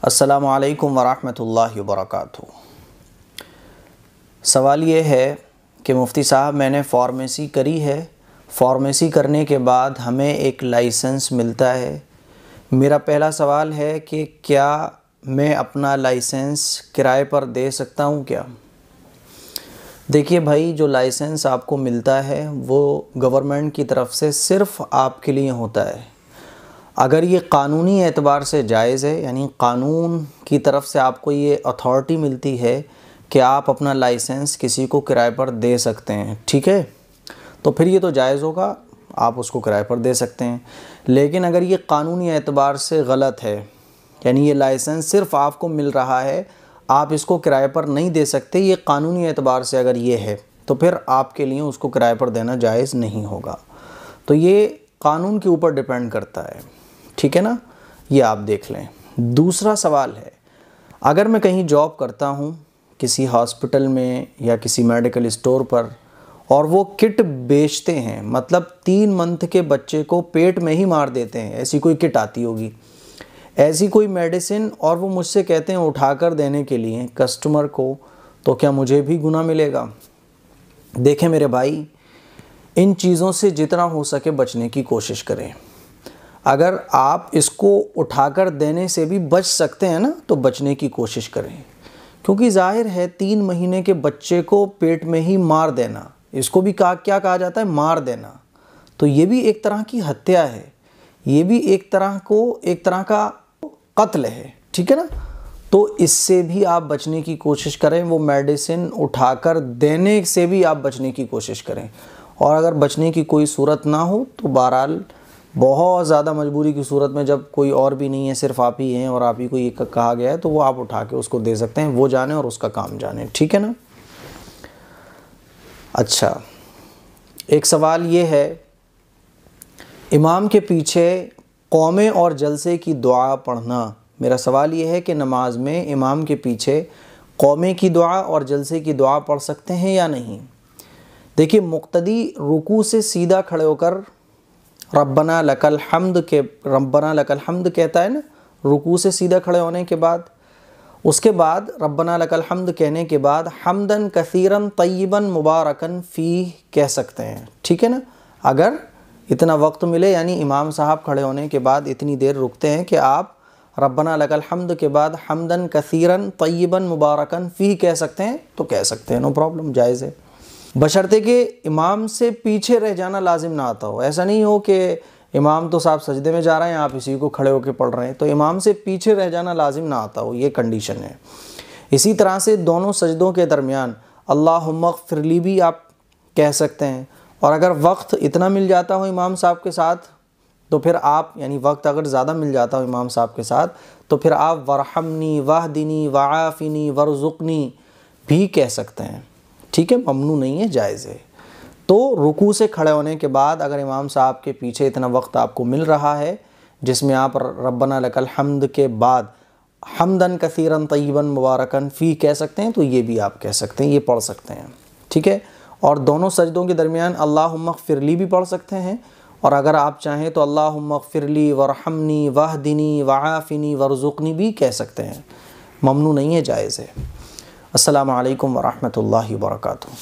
अस्सलामु अलैकुम वरहमतुल्लाहि वबरकातुहू। सवाल ये है कि मुफ्ती साहब मैंने फ़ार्मेसी करी है, फ़ार्मेसी करने के बाद हमें एक लाइसेंस मिलता है। मेरा पहला सवाल है कि क्या मैं अपना लाइसेंस किराए पर दे सकता हूँ क्या? देखिए भाई, जो लाइसेंस आपको मिलता है वो गवर्नमेंट की तरफ से सिर्फ़ आपके लिए होता है। अगर ये कानूनी एतबार से जायज़ है, यानी कानून की तरफ से आपको ये अथॉरिटी मिलती है कि आप अपना लाइसेंस किसी को किराए पर दे सकते हैं, ठीक है, तो फिर ये तो जायज़ होगा, आप उसको किराए पर दे सकते हैं। लेकिन अगर ये कानूनी एतबार से गलत है, यानी ये लाइसेंस सिर्फ़ आपको मिल रहा है, आप इसको किराए पर नहीं दे सकते, ये कानूनी एतबार से अगर ये है तो फिर आपके लिए उसको किराए पर देना जायज़ नहीं होगा। तो ये कानून के ऊपर डिपेंड करता है, ठीक है ना, ये आप देख लें। दूसरा सवाल है, अगर मैं कहीं जॉब करता हूँ किसी हॉस्पिटल में या किसी मेडिकल स्टोर पर और वो किट बेचते हैं, मतलब 3 मंथ के बच्चे को पेट में ही मार देते हैं, ऐसी कोई किट आती होगी, ऐसी कोई मेडिसिन, और वो मुझसे कहते हैं उठाकर देने के लिए कस्टमर को, तो क्या मुझे भी गुनाह मिलेगा? देखें मेरे भाई, इन चीज़ों से जितना हो सके बचने की कोशिश करें। अगर आप इसको उठाकर देने से भी बच सकते हैं ना, तो बचने की कोशिश करें, क्योंकि जाहिर है 3 महीने के बच्चे को पेट में ही मार देना, इसको भी क्या कहा जाता है, मार देना, तो ये भी एक तरह की हत्या है, ये भी एक तरह का कत्ल है, ठीक है ना। तो इससे भी आप बचने की कोशिश करें, वो मेडिसिन उठाकर देने से भी आप बचने की कोशिश करें। और अगर बचने की कोई सूरत ना हो तो बहरहाल बहुत ज़्यादा मजबूरी की सूरत में, जब कोई और भी नहीं है, सिर्फ आप ही हैं और आप ही को ये कहा गया है, तो वो आप उठा के उसको दे सकते हैं, वो जाने और उसका काम जाने, ठीक है ना। अच्छा, एक सवाल ये है, इमाम के पीछे कौमे और जलसे की दुआ पढ़ना। मेरा सवाल ये है कि नमाज में इमाम के पीछे कौमे की दुआ और जलसे की दुआ पढ़ सकते हैं या नहीं? देखिए, मुक्तदी रुकू से सीधा खड़े होकर रब्बना लकल हम्द कहता है ना, रुकू से सीधा खड़े होने के बाद, उसके बाद रब्बना लकल हम्द कहने के बाद हम्दन कसीरन तय्यबन मुबारकन फ़ीह कह सकते हैं, ठीक है ना। अगर इतना वक्त मिले, यानी इमाम साहब खड़े होने के बाद इतनी देर रुकते हैं कि आप रब्बना लकल हम्द के बाद हम्दन कसीरन तय्यबन मुबारकन फ़ीह कह सकते हैं, तो कह सकते हैं, नो प्रॉब्लम, जायज़ है, बशर्ते कि इमाम से पीछे रह जाना लाजिम ना आता हो। ऐसा नहीं हो कि इमाम तो साहब सजदे में जा रहे हैं, आप इसी को खड़े होकर पढ़ रहे हैं, तो इमाम से पीछे रह जाना लाजिम ना आता हो, ये कंडीशन है। इसी तरह से दोनों सजदों के दरमियान अल्लाहुम्मा ग़फ़िरली भी आप कह सकते हैं। और अगर वक्त इतना मिल जाता हो इमाम साहब के साथ, तो फिर आप, यानी वक्त अगर ज़्यादा मिल जाता हो इमाम साहब के साथ, तो फिर आप वरहमनी वहदिनी वआफ़िनी वरज़ुक़नी भी कह सकते हैं, ठीक है, ममनू नहीं है, जायज़ है। तो रुकू से खड़े होने के बाद अगर इमाम साहब के पीछे इतना वक्त आपको मिल रहा है जिसमें आप रब्बना लकल हम्द के बाद हम्दन कसीरन तय्यबन मुबारकन फ़ी कह सकते हैं, तो ये भी आप कह सकते हैं, ये पढ़ सकते हैं, ठीक है। और दोनों सजदों के दरमियान अल्लाहुम्मा ग़फ़िरली भी पढ़ सकते हैं, और अगर आप चाहें तो अल्लाहुम्मा ग़फ़िरली वरहमनी वहदिनी वआफ़िनी वरज़ुक़नी भी कह सकते हैं, ममनू नहीं है, जायज़ है। अस्सलामु अलैकुम वरहमतुल्लाहि वबरकातुहू।